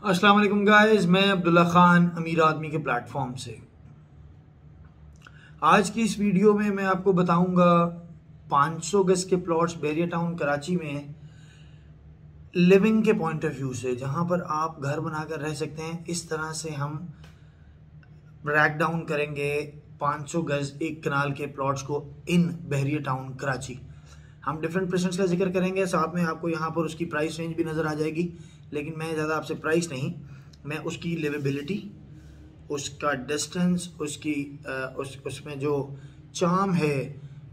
अस्सलाम वालेकुम गाइस, मैं अब्दुल्ला खान अमीर आदमी के प्लेटफॉर्म से। आज की इस वीडियो में मैं आपको बताऊंगा 500 गज के प्लॉट्स बैरियर टाउन कराची में लिविंग के पॉइंट ऑफ व्यू से, जहां पर आप घर बनाकर रह सकते हैं। इस तरह से हम ब्रेक डाउन करेंगे 500 गज एक कनाल के प्लॉट्स को इन बैरियर टाउन कराची। हम डिफरेंट प्रेजेंट्स का जिक्र करेंगे, साथ में आपको यहाँ पर उसकी प्राइस रेंज भी नज़र आ जाएगी। लेकिन मैं ज़्यादा आपसे प्राइस नहीं, मैं उसकी लिवेबिलिटी, उसका डिस्टेंस, उसमें जो चार्म है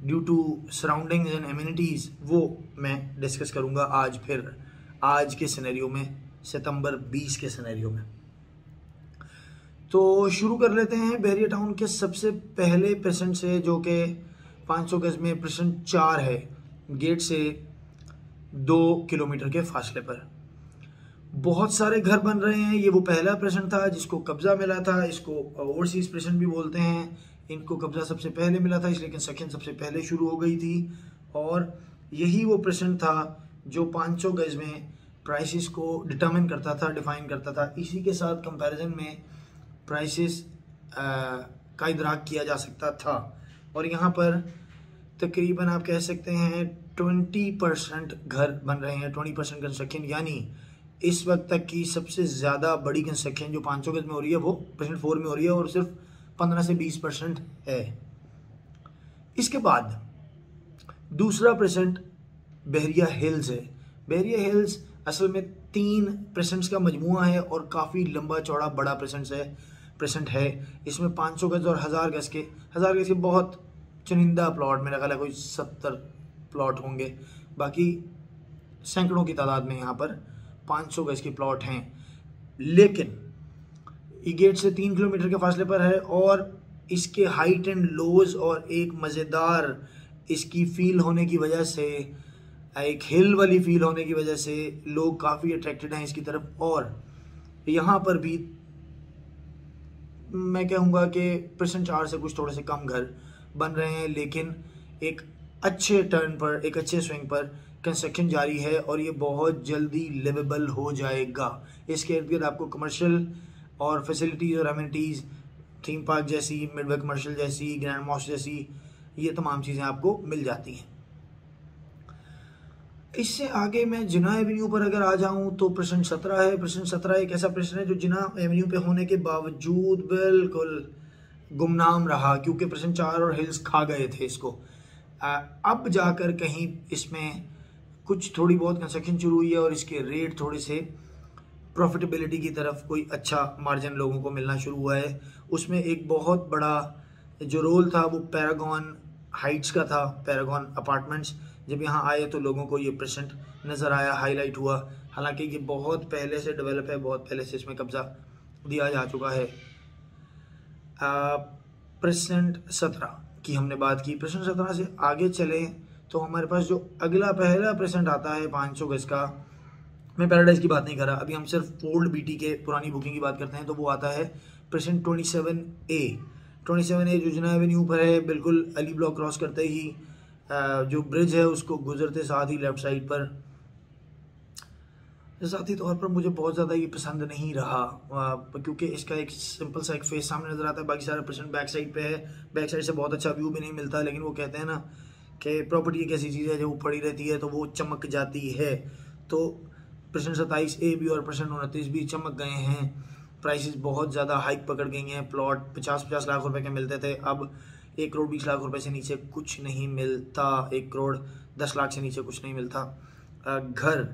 due to surroundings and amenities, वो मैं डिस्कस करूँगा आज के सिनेरियो में, सितंबर 20 के सिनेरियो में। तो शुरू कर लेते हैं बैरियर टाउन के सबसे पहले प्रेजेंट से, जो कि 500 गज में प्रेजेंट 4 है, गेट से 2 किलोमीटर के फासले पर। बहुत सारे घर बन रहे हैं। ये वो पहला प्रेजेंट था जिसको कब्जा मिला था। इसको ओवरसीज प्रेजेंट भी बोलते हैं। इनको कब्जा सबसे पहले मिला था, इसलिए कंस्ट्रक्शन सबसे पहले शुरू हो गई थी। और यही वो प्रेजेंट था जो 500 गज में प्राइसेस को डिटरमिन करता था, डिफाइन करता था। इसी के साथ कंपैरिजन में प्राइसेस का इदराक किया जा सकता था। और यहाँ पर तकरीबन आप कह सकते हैं 20% घर बन रहे हैं, 20% कंस्ट्रक्शन। यानी इस वक्त तक की सबसे ज़्यादा बड़ी कंस्ट्रक्शन जो 500 गज में हो रही है वो प्रेजेंट 4 में हो रही है, और सिर्फ 15 से 20% है। इसके बाद दूसरा प्रेजेंट बहरिया हिल्स है। बहरिया हिल्स असल में 3 प्रेजेंट्स का मजमुआ है और काफ़ी लंबा चौड़ा बड़ा प्रेजेंट है। इसमें 500 गज और 1000 गज के बहुत चुनिंदा प्लॉट, मेरा ख्याल है कोई 70 प्लॉट होंगे। बाकी सैकड़ों की तादाद में यहाँ पर 500 गज के प्लॉट हैं। लेकिन ये गेट से 3 किलोमीटर के फासले पर है, और इसके हाइट एंड लोज और एक मज़ेदार इसकी फील होने की वजह से, एक हिल वाली फील होने की वजह से लोग काफ़ी अट्रैक्टेड हैं इसकी तरफ। और यहाँ पर भी मैं कहूँगा कि प्रेजेंट 4 से कुछ थोड़े से कम घर बन रहे हैं, लेकिन एक अच्छे टर्न पर, एक अच्छे स्विंग पर कंस्ट्रक्शन जारी है, और ये बहुत जल्दी लिवेबल हो जाएगा। इसके इर्द गिर्द आपको कमर्शियल और फैसिलिटीज़ और एमिनिटीज़, थीम पार्क जैसी, मिडवे कमर्शियल जैसी, ग्रैंड मॉस्क जैसी, ये तमाम चीज़ें आपको मिल जाती हैं। इससे आगे मैं जिना एवेन्यू पर अगर आ जाऊं तो प्रेजेंट 17 है। प्रेजेंट 17 एक ऐसा प्रेजेंट है जो जिना एवेन्यू पे होने के बावजूद बिल्कुल गुमनाम रहा, क्योंकि प्रेजेंट 4 और हिल्स खा गए थे इसको। अब जाकर कहीं इसमें कुछ थोड़ी बहुत कंस्ट्रक्शन शुरू हुई है, और इसके रेट थोड़े से प्रॉफिटेबिलिटी की तरफ, कोई अच्छा मार्जिन लोगों को मिलना शुरू हुआ है। उसमें एक बहुत बड़ा जो रोल था वो पैरागॉन हाइट्स का था, पैरागॉन अपार्टमेंट्स। जब यहाँ आए तो लोगों को ये प्रेजेंट नज़र आया, हाईलाइट हुआ। हालांकि ये बहुत पहले से डेवलप है, बहुत पहले से इसमें कब्जा दिया जा चुका है। प्रेजेंट 17 की हमने बात की। प्रेजेंट 17 से आगे चलें तो हमारे पास जो अगला पहला प्रेजेंट आता है 500 गज का, मैं पैराडाइज की बात नहीं कर रहा, अभी हम सिर्फ ओल्ड बीटी के पुरानी बुकिंग की बात करते हैं, तो वो आता है प्रेजेंट 27A। 27A जो जिना एवेन्यू पर है, बिल्कुल अली ब्लॉक क्रॉस करते ही जो ब्रिज है उसको गुजरते साथ ही लेफ्ट साइड पर। ज़ाती तौर पर मुझे बहुत ज़्यादा ये पसंद नहीं रहा, क्योंकि इसका एक सिंपल सा एक फेस सामने नज़र आता है, बाकी सारा प्रेजेंट बैक साइड पे है। बैक साइड से बहुत अच्छा व्यू भी नहीं मिलता, लेकिन वो कहते हैं ना कि प्रॉपर्टी एक ऐसी चीज़ है जो पड़ी रहती है तो वो चमक जाती है। तो प्रेजेंट 27A भी और प्रेजेंट 29 भी चमक गए हैं। प्राइसेस बहुत ज़्यादा हाइक पकड़ गई हैं। प्लॉट 50-50 लाख रुपए के मिलते थे, अब 1 करोड़ 20 लाख रुपए से नीचे कुछ नहीं मिलता, 1 करोड़ 10 लाख से नीचे कुछ नहीं मिलता। घर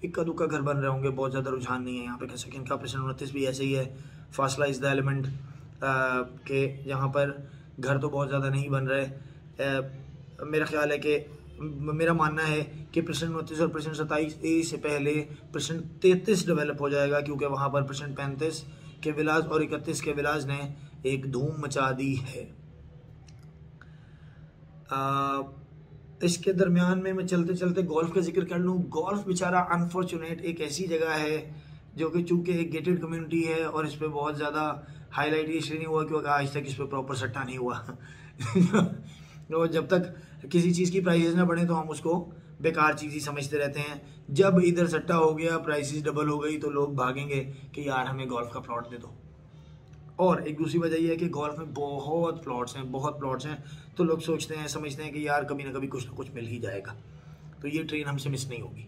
इक्का दुक्का घर बन रहे होंगे, बहुत ज़्यादा रुझान नहीं है यहाँ पे कंस्ट्रक्शन का। प्रेजेंट 29 भी ऐसे ही है। फासला इज़ द एलिमेंट के यहाँ पर घर तो बहुत ज़्यादा नहीं बन रहे। मेरा ख्याल है कि, मेरा मानना है कि प्रेजेंट 29 और प्रेजेंट 27A से पहले प्रेजेंट 33 डेवलप हो जाएगा, क्योंकि वहाँ पर प्रेजेंट 35 के विलाज और 31 के विलाज ने एक धूम मचा दी है। इसके दरमियान में मैं चलते चलते गोल्फ का जिक्र कर लूँ। गोल्फ बेचारा अनफॉर्चुनेट एक ऐसी जगह है जो कि चूँकि एक गेटेड कम्युनिटी है, और इस पर बहुत ज़्यादा हाईलाइट इसलिए नहीं हुआ क्योंकि आज तक इस पर प्रॉपर सट्टा नहीं हुआ। तो जब तक किसी चीज़ की प्राइसेस ना बढ़े तो हम उसको बेकार चीज़ ही समझते रहते हैं। जब इधर सट्टा हो गया, प्राइसेस डबल हो गई, तो लोग भागेंगे कि यार हमें गोल्फ का प्लॉट दे दो। और एक दूसरी वजह यह है कि गोल्फ में बहुत प्लॉट्स हैं, तो लोग सोचते हैं, समझते हैं कि यार कभी ना कभी कुछ ना कुछ मिल ही जाएगा, तो ये ट्रेन हमसे मिस नहीं होगी।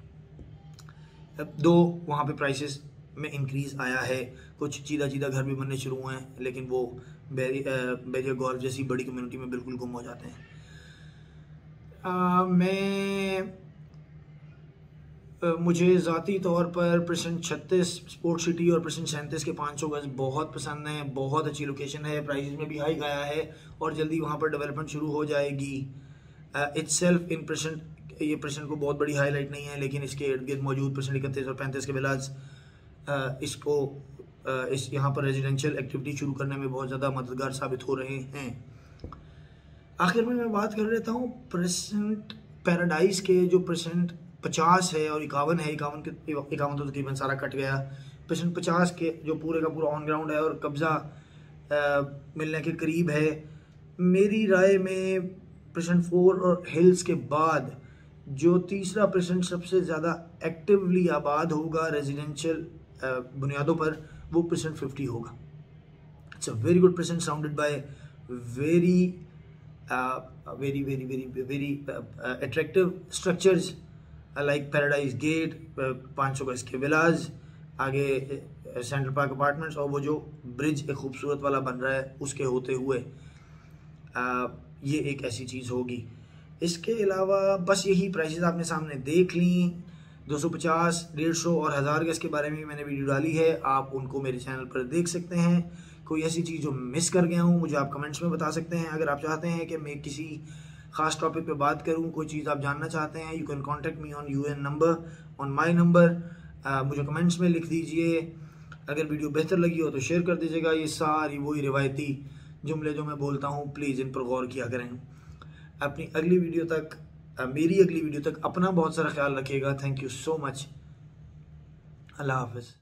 अब दो वहाँ पे प्राइसेस में इंक्रीज़ आया है, कुछ चीदा घर भी बनने शुरू हुए हैं, लेकिन वो बैरियर गोल्फ जैसी बड़ी कम्युनिटी में बिल्कुल गुम हो जाते हैं। मुझे ज़ाती तौर पर परसेंट 36 स्पोर्ट सिटी और परसेंट 37 के 500 गज बहुत पसंद है। बहुत अच्छी लोकेशन है, प्राइस में भी हाई गया है और जल्दी वहाँ पर डेवलपमेंट शुरू हो जाएगी। इट्स सेल्फ इन परसेंट, ये परसेंट को बहुत बड़ी हाईलाइट नहीं है, लेकिन इसके इर्द गिर्द मौजूद परसेंट 31 और 35 के विलाज इसको इस यहाँ पर रेजिडेंशियल एक्टिविटी शुरू करने में बहुत ज़्यादा मददगार साबित हो रहे हैं। आखिर में मैं बात कर लेता हूँ परसेंट पैराडाइज के, जो परसेंट 50 है और 51 है। 51 तो तकरीबन सारा कट गया। परसेंट 50 के जो पूरे का पूरा ऑन ग्राउंड है और कब्ज़ा मिलने के करीब है। मेरी राय में परसेंट 4 और हिल्स के बाद जो तीसरा परसेंट सबसे ज़्यादा एक्टिवली आबाद होगा रेजिडेंशियल बुनियादों पर, वो परसेंट 50 होगा। It's a very good percent surrounded by very attractive structures like Paradise Gate, 500 गज के विलाज, आगे सेंट्रल पार्क अपार्टमेंट्स, और वो जो ब्रिज एक खूबसूरत वाला बन रहा है उसके होते हुए ये एक ऐसी चीज़ होगी। इसके अलावा बस यही प्राइसेस आपने सामने देख ली। 250, 150 और 1000 गज के बारे में मैंने वीडियो डाली है, आप उनको मेरे चैनल पर देख सकते हैं। कोई ऐसी चीज़ जो मिस कर गया हूँ मुझे आप कमेंट्स में बता सकते हैं। अगर आप चाहते हैं कि मैं किसी ख़ास टॉपिक पे बात करूँ, कोई चीज़ आप जानना चाहते हैं, you can contact me on UN number, on my number. मुझे कमेंट्स में लिख दीजिए। अगर वीडियो बेहतर लगी हो तो शेयर कर दीजिएगा। ये सारी वही रिवायती जुमले जो मैं बोलता हूँ, प्लीज़ इन पर गौर किया करें। अपनी अगली वीडियो तक, मेरी अगली वीडियो तक अपना बहुत सारा ख्याल रखिएगा। Thank you so much. अल्लाह हाफ़िज़।